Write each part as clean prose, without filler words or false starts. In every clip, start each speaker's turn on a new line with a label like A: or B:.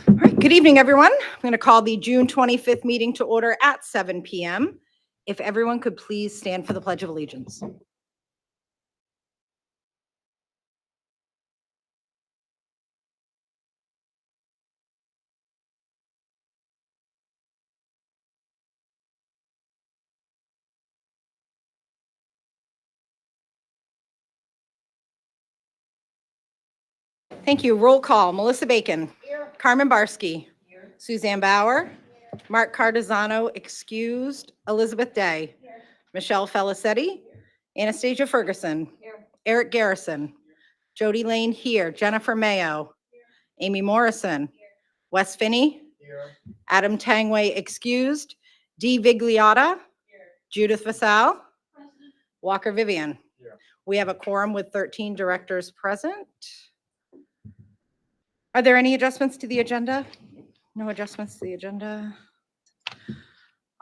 A: All right, good evening, everyone. I'm going to call the June 25th meeting to order at 7 p.m. If everyone could please stand for the Pledge of Allegiance. Thank you. Roll call. Melissa Bacon. Here. Carmen Barsky. Here. Suzanne Bauer. Here. Mark Cardizano excused. Elizabeth Day. Here. Michelle Felicetti. Here. Anastasia Ferguson. Here. Eric Garrison. Here. Jody Lane here. Jennifer Mayo. Here. Amy Morrison. Here. Wes Finney. Here. Adam Tangway excused. Dee Vigliotta. Here. Judith Vassal. Present. Walker Vivian. Here. We have a quorum with 13 directors present. Are there any adjustments to the agenda? No adjustments to the agenda.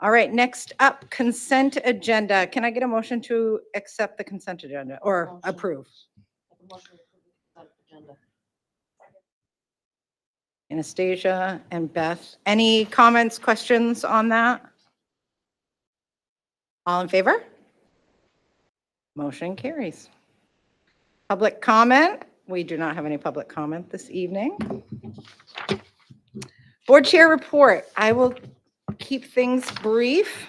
A: All right, next up, consent agenda. Can I get a motion to accept the consent agenda or approve? Anastasia and Beth, any comments, questions on that? All in favor? Motion carries. Public comment. We do not have any public comment this evening. Board chair report. I will keep things brief.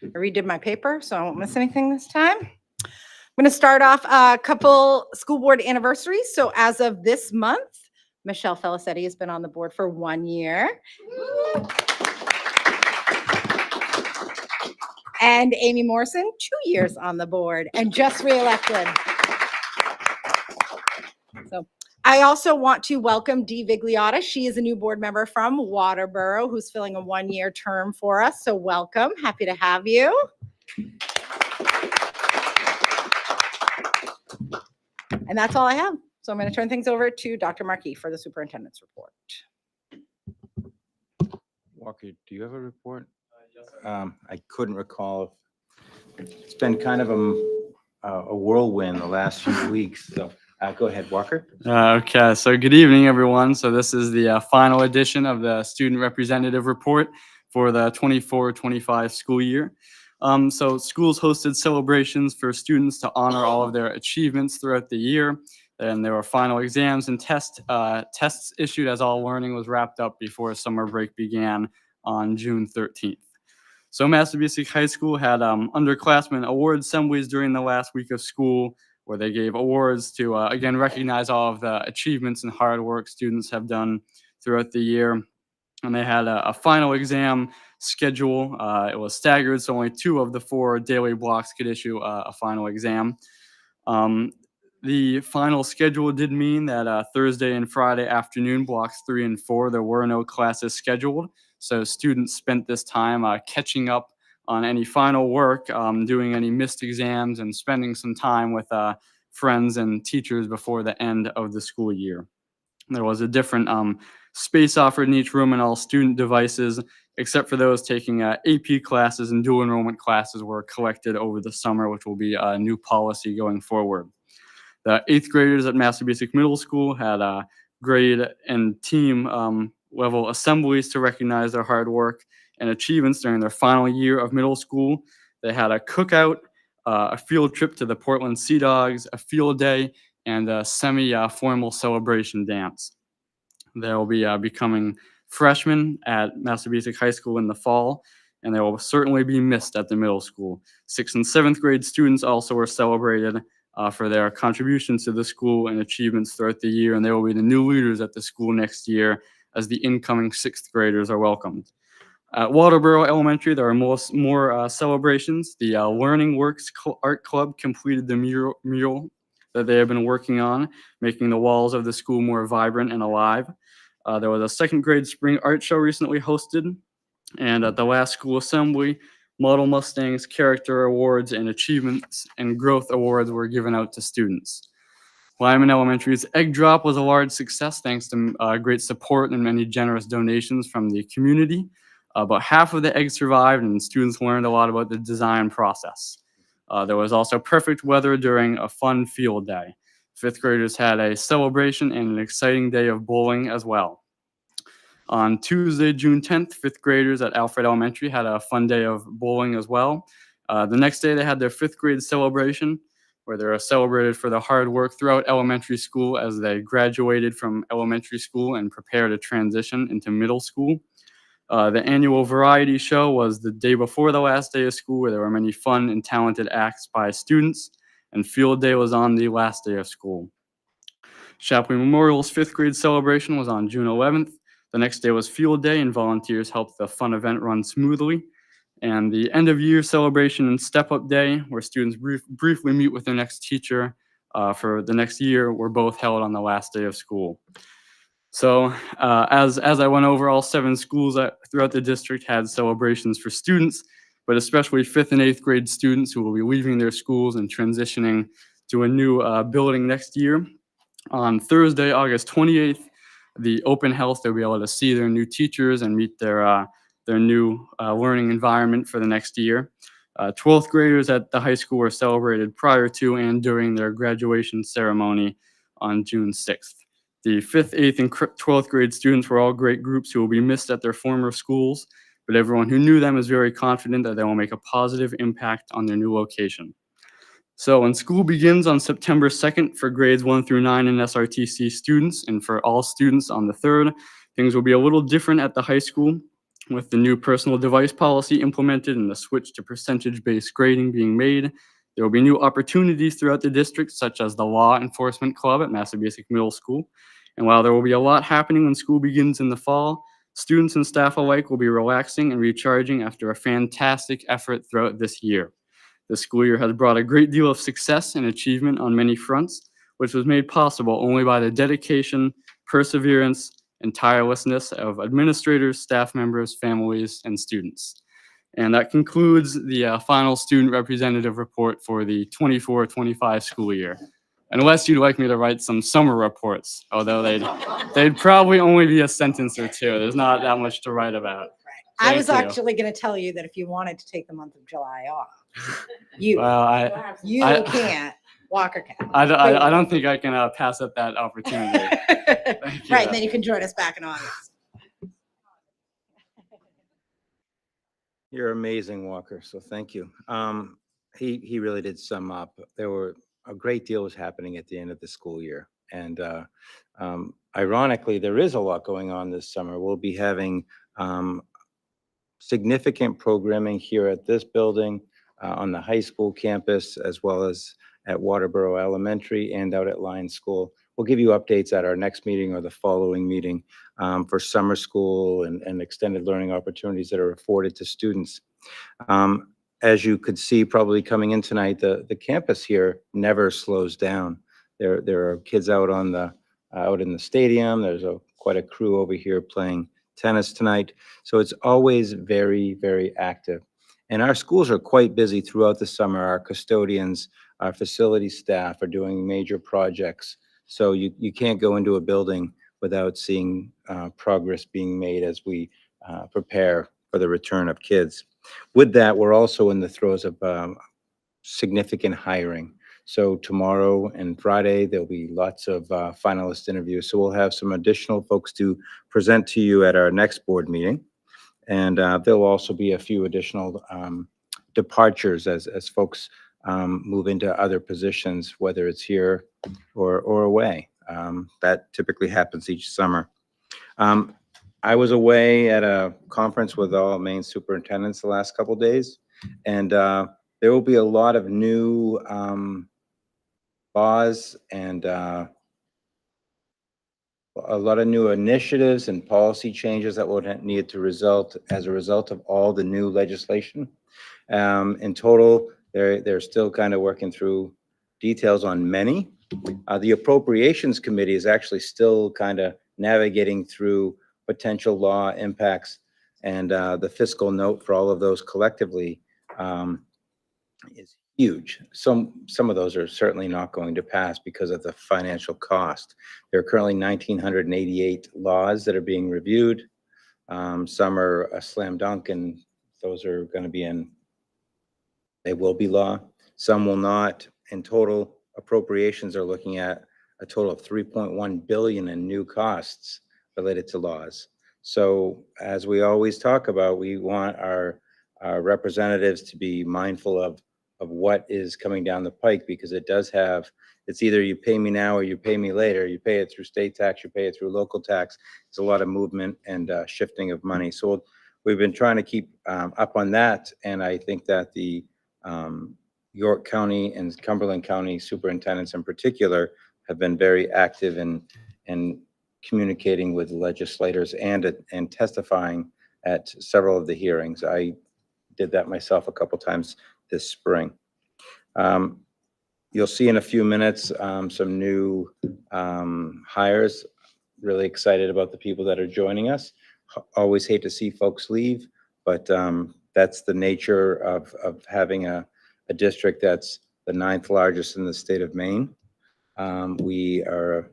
A: I redid my paper, so I won't miss anything this time. I'm going to start off a couple school board anniversaries. So as of this month, Michelle Felicetti has been on the board for 1 year. And Amy Morrison, 2 years on the board and just reelected. So I also want to welcome Dee Vigliotta. She is a new board member from Waterboro who's filling a 1-year term for us. So welcome. Happy to have you. And that's all I have. So I'm going to turn things over to Dr. Markey for the superintendent's report.
B: Walker, do you have a report? I couldn't recall. It's been kind of a whirlwind the last few weeks. So go ahead, Walker.
C: Okay, so good evening, everyone. So this is the final edition of the student representative report for the 24-25 school year. So schools hosted celebrations for students to honor all of their achievements throughout the year. And there were final exams and tests issued as all learning was wrapped up before summer break began on June 13th. So Massabesic High School had underclassmen award assemblies during the last week of school, where they gave awards to, again, recognize all of the achievements and hard work students have done throughout the year. And they had a final exam schedule. It was staggered, so only 2 of the 4 daily blocks could issue a final exam. The final schedule did mean that Thursday and Friday afternoon, blocks 3 and 4, there were no classes scheduled. So students spent this time catching up on any final work, doing any missed exams, and spending some time with friends and teachers before the end of the school year. There was a different space offered in each room, and all student devices, except for those taking AP classes and dual enrollment classes, were collected over the summer, which will be a new policy going forward. The 8th graders at Massabesic Middle School had grade and team level assemblies to recognize their hard work and achievements during their final year of middle school. They had a cookout, a field trip to the Portland Sea Dogs, a field day, and a semi-formal celebration dance. They will be becoming freshmen at Massabesic High School in the fall, and they will certainly be missed at the middle school. 6th and 7th grade students also were celebrated for their contributions to the school and achievements throughout the year, and they will be the new leaders at the school next year as the incoming 6th graders are welcomed. At Waterboro Elementary, there are more celebrations. The Learning Works Art Club completed the mural that they have been working on, making the walls of the school more vibrant and alive. There was a 2nd grade spring art show recently hosted, and at the last school assembly, Model Mustangs Character Awards and Achievements and Growth Awards were given out to students. Lyman Elementary's Egg Drop was a large success thanks to great support and many generous donations from the community. About half of the eggs survived, and students learned a lot about the design process. There was also perfect weather during a fun field day. fifth graders had a celebration and an exciting day of bowling as well. On Tuesday, June 10th, fifth graders at Alfred Elementary had a fun day of bowling as well. The next day, they had their fifth grade celebration, where they were celebrated for their hard work throughout elementary school as they graduated from elementary school and prepared to transition into middle school. The annual variety show was the day before the last day of school, where there were many fun and talented acts by students, and field day was on the last day of school. Shapley Memorial's fifth grade celebration was on June 11th. The next day was field day, and volunteers helped the fun event run smoothly. And the end of year celebration and step up day, where students briefly meet with their next teacher for the next year, were both held on the last day of school. So as I went over, all 7 schools throughout the district had celebrations for students, but especially 5th and 8th grade students who will be leaving their schools and transitioning to a new building next year. On Thursday, August 28th, the open house, they'll be able to see their new teachers and meet their new learning environment for the next year. 12th graders at the high school were celebrated prior to and during their graduation ceremony on June 6th. The 5th, 8th, and 12th grade students were all great groups who will be missed at their former schools, but everyone who knew them is very confident that they will make a positive impact on their new location. So when school begins on September 2nd for grades 1 through 9 and SRTC students, and for all students on the 3rd, things will be a little different at the high school, with the new personal device policy implemented and the switch to percentage-based grading being made. There will be new opportunities throughout the district, such as the Law Enforcement Club at Massabesic Middle School. And while there will be a lot happening when school begins in the fall, students and staff alike will be relaxing and recharging after a fantastic effort throughout this year. The school year has brought a great deal of success and achievement on many fronts, which was made possible only by the dedication, perseverance, and tirelessness of administrators, staff members, families, and students. And that concludes the final student representative report for the 24-25 school year. Unless you'd like me to write some summer reports, although they'd probably only be a sentence or two. There's not that much to write about.
A: I was
C: Thank you.
A: actually going to tell you that if you wanted to take the month of July off, you
C: Well,
A: can't. Walker can.
C: I don't think I can pass up that opportunity. Thank you.
A: Right, and then you can join us back in August.
B: You're amazing, Walker, so thank you. He really did sum up. There were a great deal was happening at the end of the school year. And ironically, there is a lot going on this summer. We'll be having significant programming here at this building, on the high school campus, as well as at Waterboro Elementary and out at Lyons School. We'll give you updates at our next meeting or the following meeting for summer school and extended learning opportunities that are afforded to students. As you could see probably coming in tonight, the campus here never slows down. There are kids out in the stadium. There's quite a crew over here playing tennis tonight. So it's always very, very active. And our schools are quite busy throughout the summer. Our custodians, our facility staff are doing major projects. So you can't go into a building without seeing progress being made as we prepare for the return of kids. With that, we're also in the throes of significant hiring. So tomorrow and Friday, there'll be lots of finalist interviews. So we'll have some additional folks to present to you at our next board meeting. And there'll also be a few additional departures as folks move into other positions, whether it's here or away. That typically happens each summer. I was away at a conference with all Maine superintendents the last couple of days, and there will be a lot of new laws and a lot of new initiatives and policy changes that will need to result as a result of all the new legislation. In total, they're still kind of working through details on many. The Appropriations Committee is actually still kind of navigating through potential law impacts, and the fiscal note for all of those collectively is huge. Some of those are certainly not going to pass because of the financial cost. There are currently 1,988 laws that are being reviewed. Some are a slam dunk, and those are going to be they will be law. Some will not. In total, appropriations are looking at a total of 3.1 billion in new costs related to laws. So as we always talk about, we want our representatives to be mindful of what is coming down the pike, because it does have, it's either you pay me now or you pay me later. You pay it through state tax, you pay it through local tax. There's a lot of movement and shifting of money. So we've been trying to keep up on that. And I think that the York County and Cumberland County superintendents in particular have been very active in communicating with legislators and testifying at several of the hearings. I did that myself a couple times this spring. You'll see in a few minutes some new hires. Really excited about the people that are joining us. Always hate to see folks leave, but that's the nature of having a district that's the 9th largest in the state of Maine. We are,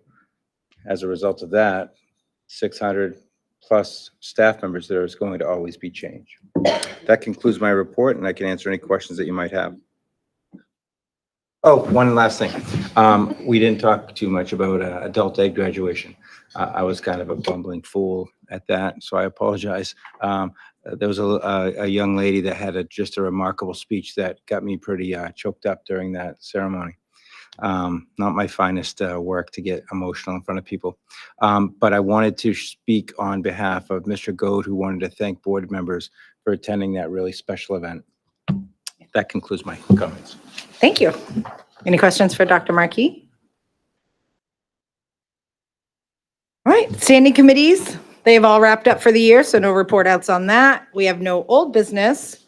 B: as a result of that, 600 plus staff members. There is going to always be change. That concludes my report, and I can answer any questions that you might have. Oh, one last thing. We didn't talk too much about adult ed graduation. I was kind of a bumbling fool at that, so I apologize. There was a young lady that had just a remarkable speech that got me pretty choked up during that ceremony. Not my finest work to get emotional in front of people. But I wanted to speak on behalf of Mr. Goad, who wanted to thank board members for attending that really special event. That concludes my comments.
A: Thank you. Any questions for Dr. Markey? All right, standing committees, they've all wrapped up for the year, so no report outs on that. We have no old business,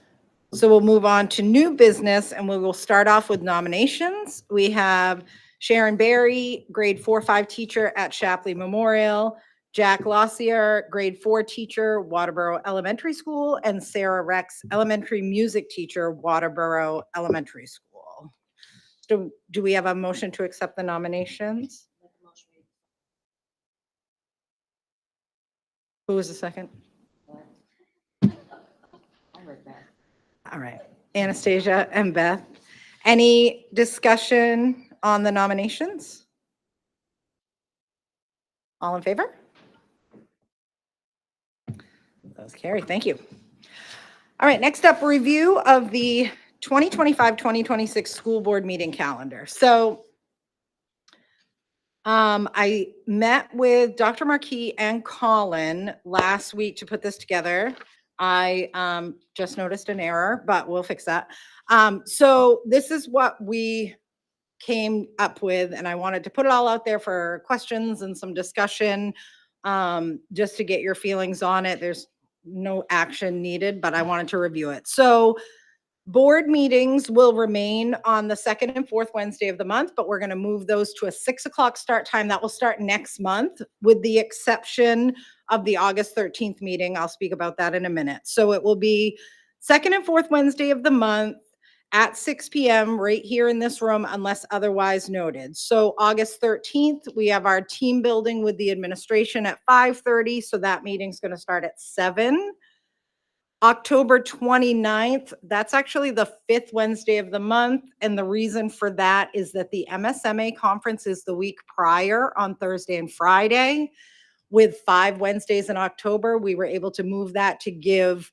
A: so we'll move on to new business, and we will start off with nominations. We have Sharon Berry, grade 4-5 teacher at Shapley Memorial, Jack Lossier, grade 4 teacher, Waterboro Elementary School, and Sarah Rex, elementary music teacher, Waterboro Elementary School. So do we have a motion to accept the nominations? Who was the second? All right, Anastasia and Beth. Any discussion on the nominations? All in favor? Those carry. Thank you. All right, next up, review of the 2025-2026 school board meeting calendar. So I met with Dr. Markey and Colin last week to put this together. I just noticed an error, but we'll fix that. So this is what we came up with, and I wanted to put it all out there for questions and some discussion, just to get your feelings on it. There's no action needed, but I wanted to review it. So board meetings will remain on the 2nd and 4th Wednesday of the month, but we're going to move those to a 6 o'clock start time. That will start next month, with the exception of the August 13th meeting. I'll speak about that in a minute. So it will be 2nd and 4th Wednesday of the month at 6 p.m. right here in this room, unless otherwise noted. So August 13th, we have our team building with the administration at 5:30. So that meeting's going to start at 7. October 29th, that's actually the 5th Wednesday of the month. And the reason for that is that the MSMA conference is the week prior on Thursday and Friday. With 5 Wednesdays in October, we were able to move that to give,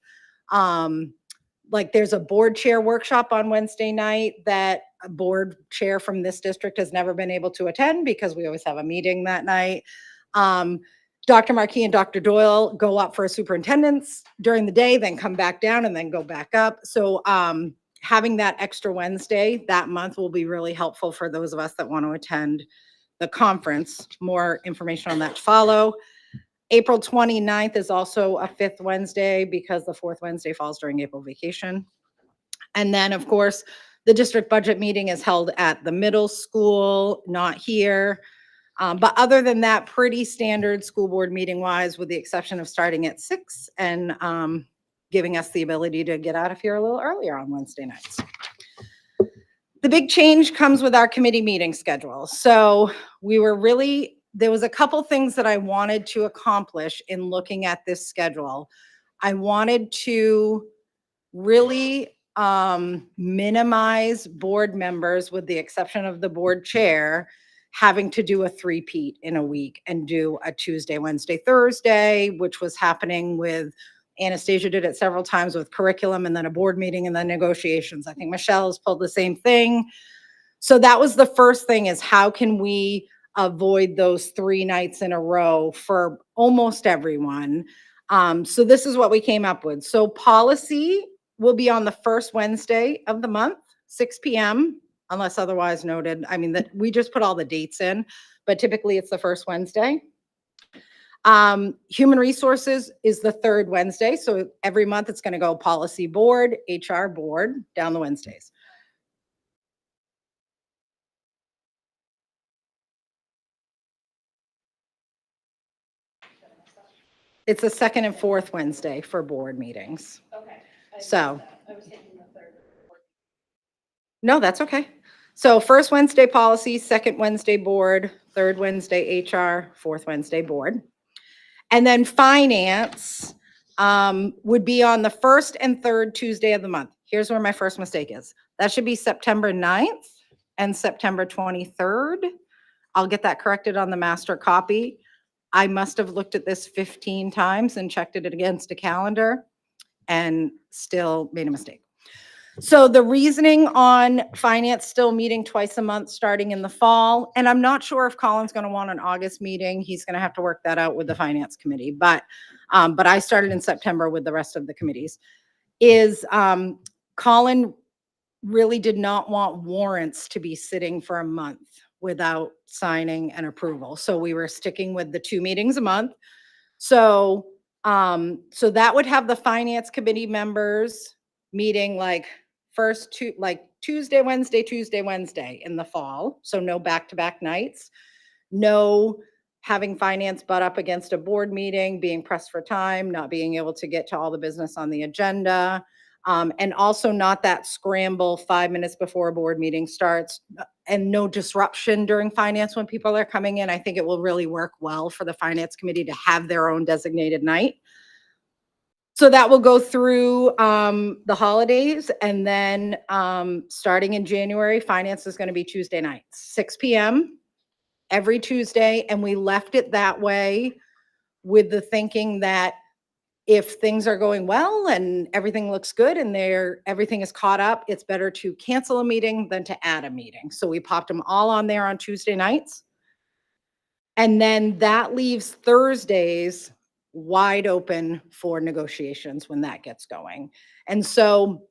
A: like there's a board chair workshop on Wednesday night that a board chair from this district has never been able to attend because we always have a meeting that night. Dr. Markey and Dr. Doyle go up for a superintendent's during the day, then come back down and then go back up. So having that extra Wednesday that month will be really helpful for those of us that want to attend the conference. More information on that to follow. April 29th is also a 5th Wednesday because the 4th Wednesday falls during April vacation. And then, of course, the district budget meeting is held at the middle school, not here. But other than that, pretty standard school board meeting wise, with the exception of starting at 6 and giving us the ability to get out of here a little earlier on Wednesday nights. The big change comes with our committee meeting schedule. So there was a couple things that I wanted to accomplish in looking at this schedule. I wanted to really minimize board members, with the exception of the board chair, having to do a three-peat in a week and do a Tuesday, Wednesday, Thursday, which was happening with Anastasia did it several times with curriculum and then a board meeting and then negotiations. I think Michelle has pulled the same thing. So that was the first thing, is how can we avoid those 3 nights in a row for almost everyone? So this is what we came up with. So policy will be on the first Wednesday of the month, 6 p.m., unless otherwise noted. I mean, that we just put all the dates in, but typically it's the first Wednesday. Human resources is the third Wednesday. So every month it's going to go policy board, HR board down the Wednesdays. It's the second and fourth Wednesday for board meetings.
D: Okay.
A: So,
D: I was thinking the third.
A: no, that's okay. So first Wednesday policy, second Wednesday board, third Wednesday HR, fourth Wednesday board. And then finance would be on the first and third Tuesday of the month. Here's where my first mistake is. That should be September 9th and September 23rd. I'll get that corrected on the master copy. I must have looked at this 15 times and checked it against a calendar and still made a mistake. So the reasoning on finance still meeting twice a month starting in the fall, and I'm not sure if Colin's going to want an August meeting. He's going to have to work that out with the finance committee, but I started in September with the rest of the committees, is Colin really did not want warrants to be sitting for a month without signing and approval. So we were sticking with the 2 meetings a month. So, so that would have the finance committee members meeting like Tuesday, Wednesday in the fall. So no back-to-back nights, no having finance butt up against a board meeting, being pressed for time, not being able to get to all the business on the agenda. And also not that scramble 5 minutes before a board meeting starts, and no disruption during finance when people are coming in. I think it will really work well for the finance committee to have their own designated night. So that will go through the holidays, and then starting in January, finance is going to be Tuesday nights, 6 p.m. every Tuesday. And we left it that way with the thinking that if things are going well and everything looks good and everything is caught up, it's better to cancel a meeting than to add a meeting. So we popped them all on there on Tuesday nights. And then that leaves Thursdays wide open for negotiations when that gets going. And so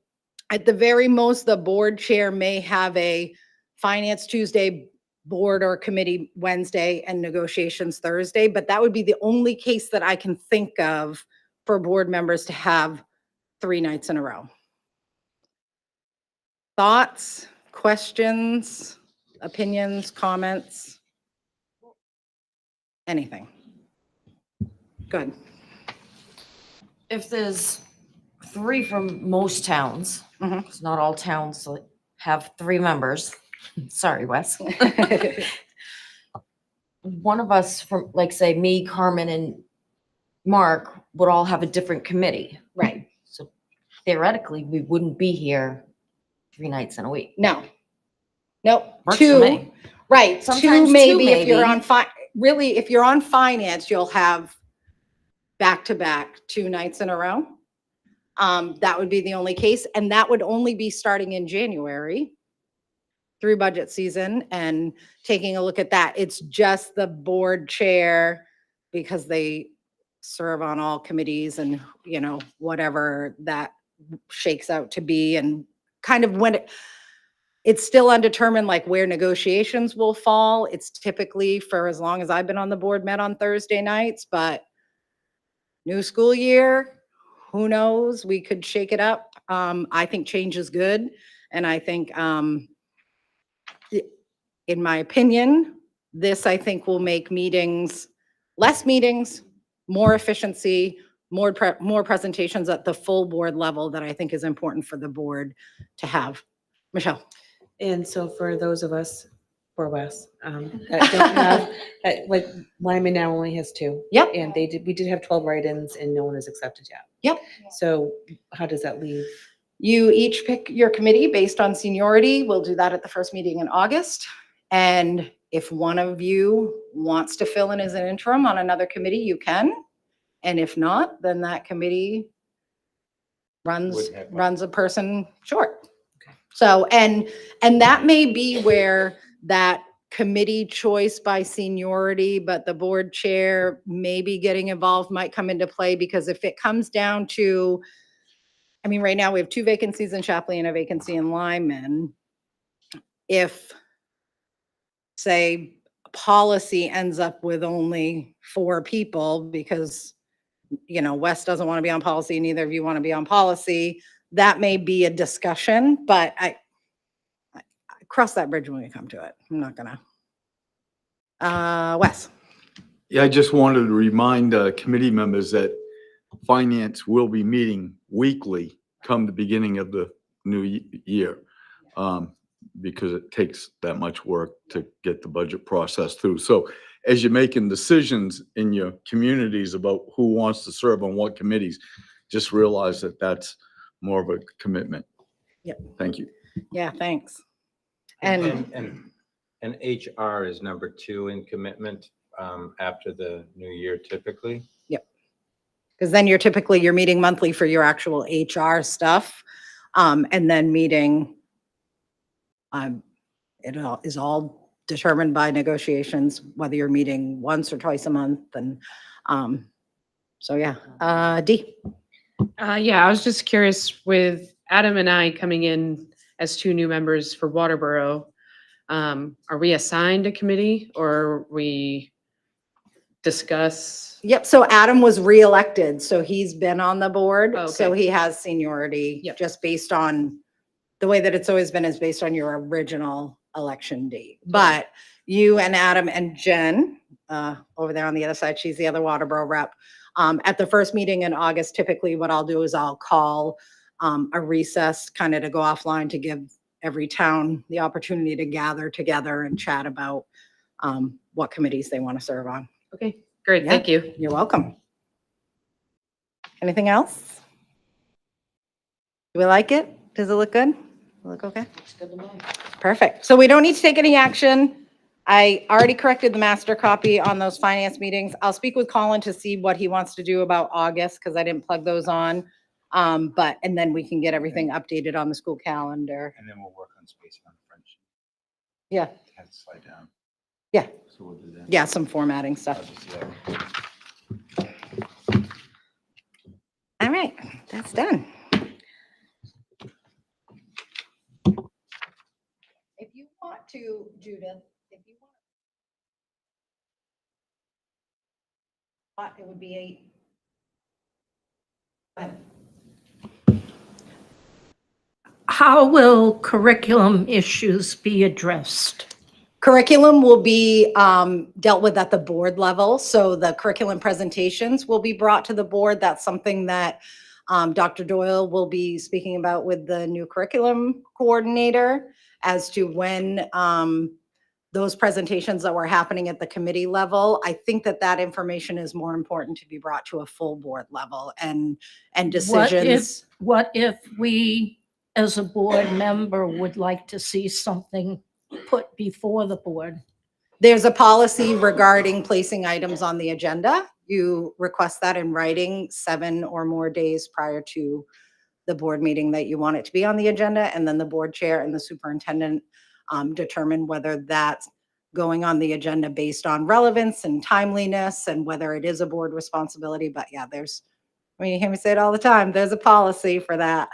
A: at the very most, the board chair may have a finance Tuesday, board or committee Wednesday, and negotiations Thursday, but that would be the only case that I can think of for board members to have 3 nights in a row. Thoughts, questions, opinions, comments? Anything? Good.
D: If there's 3 from most towns,
A: Mhm.
D: because not all towns have 3 members. Sorry, Wes. One of us from, like, say, me, Carmen, and Mark would all have a different committee.
A: Right.
D: So theoretically, we wouldn't be here 3 nights in a week.
A: No. Nope.
D: Works for
A: 2.
D: me.
A: Right.
D: Sometimes
A: 2
D: two,
A: maybe if you're
D: maybe.
A: on really, if you're on finance, you'll have back-to-back 2 nights in a row. That would be the only case. And that would only be starting in January through budget season and taking a look at that. It's just the board chair, because they serve on all committees and, whatever that shakes out to be, and kind of when it's still undetermined, like where negotiations will fall. It's typically, for as long as I've been on the board, met on Thursday nights, but new school year, who knows? We could shake it up. I think change is good. And I think, in my opinion, this, I think, will make less meetings, more efficiency, more presentations at the full board level that I think is important for the board to have. Michelle?
E: And so for those of us, for Wes, that don't have, like Lyman now only has 2.
A: Yep.
E: And we did have 12 write-ins and no one is accepted yet.
A: Yep.
E: So how does that leave?
A: You each pick your committee based on seniority. We'll do that at the first meeting in August. And If one of you wants to fill in as an interim on another committee, you can. And if not, then that committee runs
B: Would have one.
A: a person short. So, and that may be where that committee choice by seniority, but the board chair maybe getting involved might come into play, because if it comes down to, I mean, right now we have 2 vacancies in Chapley and a vacancy in Lyman. If, say, policy ends up with only 4 people because, you know, Wes doesn't want to be on policy, neither of you want to be on policy, that may be a discussion, but I cross that bridge when we come to it. I'm not gonna. Wes?
F: Yeah, I just wanted to remind committee members that finance will be meeting weekly come the beginning of the new year. Because it takes that much work to get the budget process through. So as you're making decisions in your communities about who wants to serve on what committees, just realize that that's more of a commitment.
A: Yep.
F: Thank you.
A: Yeah, thanks. And
B: And HR is number 2 in commitment after the new year typically.
A: because then you're meeting monthly for your actual HR stuff. And then meeting, it is all determined by negotiations, whether you're meeting once or twice a month. And so, yeah. Dee?
G: Yeah, I was just curious, with Adam and I coming in as 2 new members for Waterboro, are we assigned a committee, or we discuss?
A: Yep, so Adam was reelected, so he's been on the board,
G: Oh,
A: so
G: okay.
A: he has seniority.
G: Yep.
A: Just based on, the way that it's always been is based on your original election date. But you and Adam and Jen, over there on the other side, she's the other Waterboro rep. At the first meeting in August, typically what I'll do is I'll call a recess, kind of to go offline, to give every town the opportunity to gather together and chat about what committees they want to serve on.
G: Okay, great,
A: Yeah.
G: thank you.
A: You're welcome. Anything else? Do we like it? Does it look good? Look okay?
D: Looks good to me.
A: Perfect. So we don't need to take any action. I already corrected the master copy on those finance meetings. I'll speak with Colin to see what he wants to do about August, because I didn't plug those on. And then we can get everything updated on the school calendar.
B: And then we'll work on space on French.
A: Yeah,
B: Have to slide down.
A: yeah,
B: So we'll do that.
A: yeah, some formatting
B: I'll
A: stuff.
B: just, yeah.
A: All right, that's done. If you want to, Judith, if you want, it would be
H: How will curriculum issues be addressed?
A: curriculum will be dealt with at the board level. So the curriculum presentations will be brought to the board. That's something that Dr. Doyle will be speaking about with the new curriculum coordinator as to when those presentations that were happening at the committee level. I think that information is more important to be brought to a full board level and decisions.
H: What if we, as a board member, would like to see something put before the board?
A: There's a policy regarding placing items on the agenda. You request that in writing 7 or more days prior to the board meeting that you want it to be on the agenda, and then the board chair and the superintendent determine whether that's going on the agenda based on relevance and timeliness and whether it is a board responsibility. But yeah, I mean, you hear me say it all the time, there's a policy for that.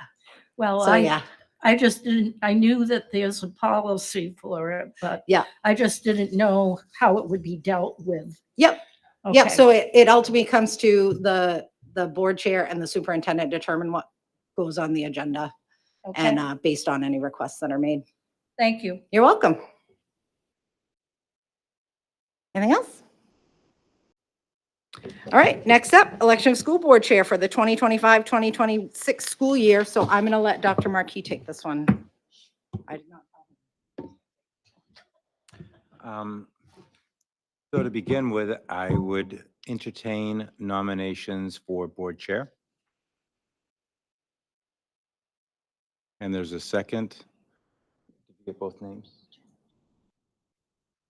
H: Well,
A: So yeah,
H: I just didn't, I knew that there's a policy for it, but
A: Yeah.
H: I just didn't know how it would be dealt with.
A: yep. Yep,
H: Okay.
A: so it ultimately comes to the board chair and the superintendent determine what goes on the agenda
H: Okay,
A: and based on any requests that are made.
H: thank you.
A: You're welcome. Anything else? All right, next up, election of school board chair for the 2025-2026 school year. So I'm going to let Dr. Markey take this one. I did not.
B: So to begin with, I would entertain nominations for board chair. And there's a second. Did you get both names?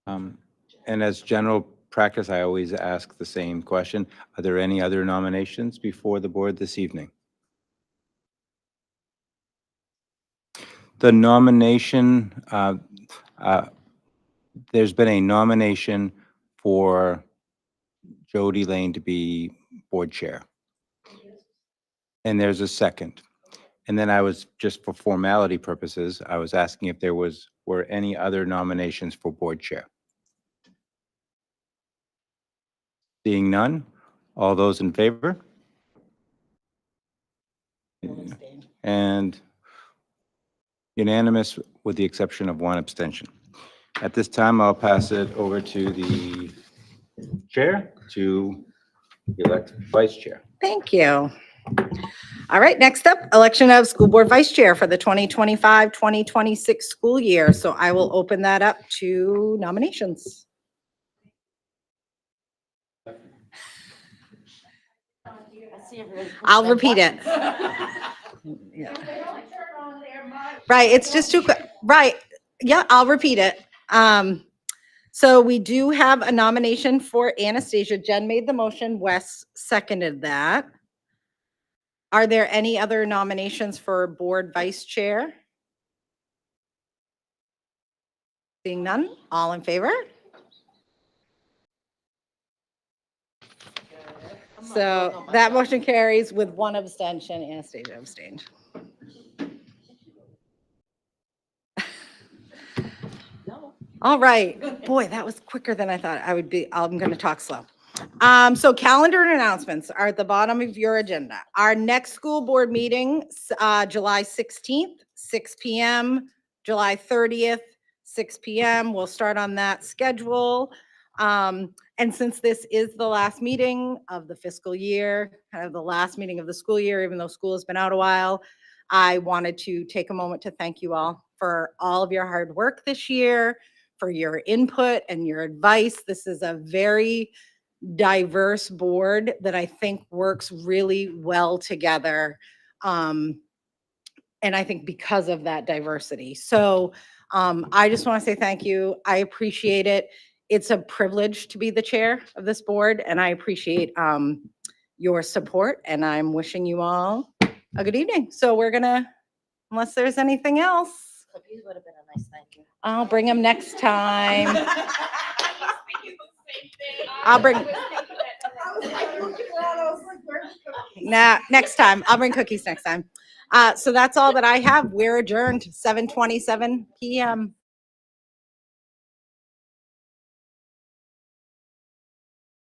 B: And as general practice, I always ask the same question. Are there any other nominations before the board this evening? The nomination, there's been a nomination for Jody Lane to be board chair. And there's a second. And then I was, just for formality purposes, I was asking if there were any other nominations for board chair. Seeing none, all those in favor? And unanimous with the exception of one abstention. At this time, I'll pass it over to the chair to elect vice chair.
A: Thank you. All right, next up, election of school board vice chair for the 2025-2026 school year. So I will open that up to nominations. I'll repeat it. Yeah. Right, it's just too quick. Right, yeah, I'll repeat it. So we do have a nomination for Anastasia. Jen made the motion, Wes seconded that. Are there any other nominations for board vice chair? Seeing none, all in favor? So that motion carries with one abstention. Anastasia abstained. All right. Boy, that was quicker than I thought I would be. I'm going to talk slow. So calendar and announcements are at the bottom of your agenda. Our next school board meeting, July 16th, 6 p.m., July 30th, 6 p.m. We'll start on that schedule. And since this is the last meeting of the fiscal year, kind of the last meeting of the school year, even though school has been out a while, I wanted to take a moment to thank you all for all of your hard work this year, for your input and your advice. This is a very diverse board that I think works really well together. And I think because of that diversity. So I just want to say thank you. I appreciate it. It's a privilege to be the chair of this board, and I appreciate your support, and I'm wishing you all a good evening. So we're gonna, unless there's anything else,
D: Cookies would have been a nice thank you.
A: I'll bring them next time. I'll bring. Nah, next time. I'll bring cookies next time. So that's all that I have. We're adjourned, 7:27 p.m.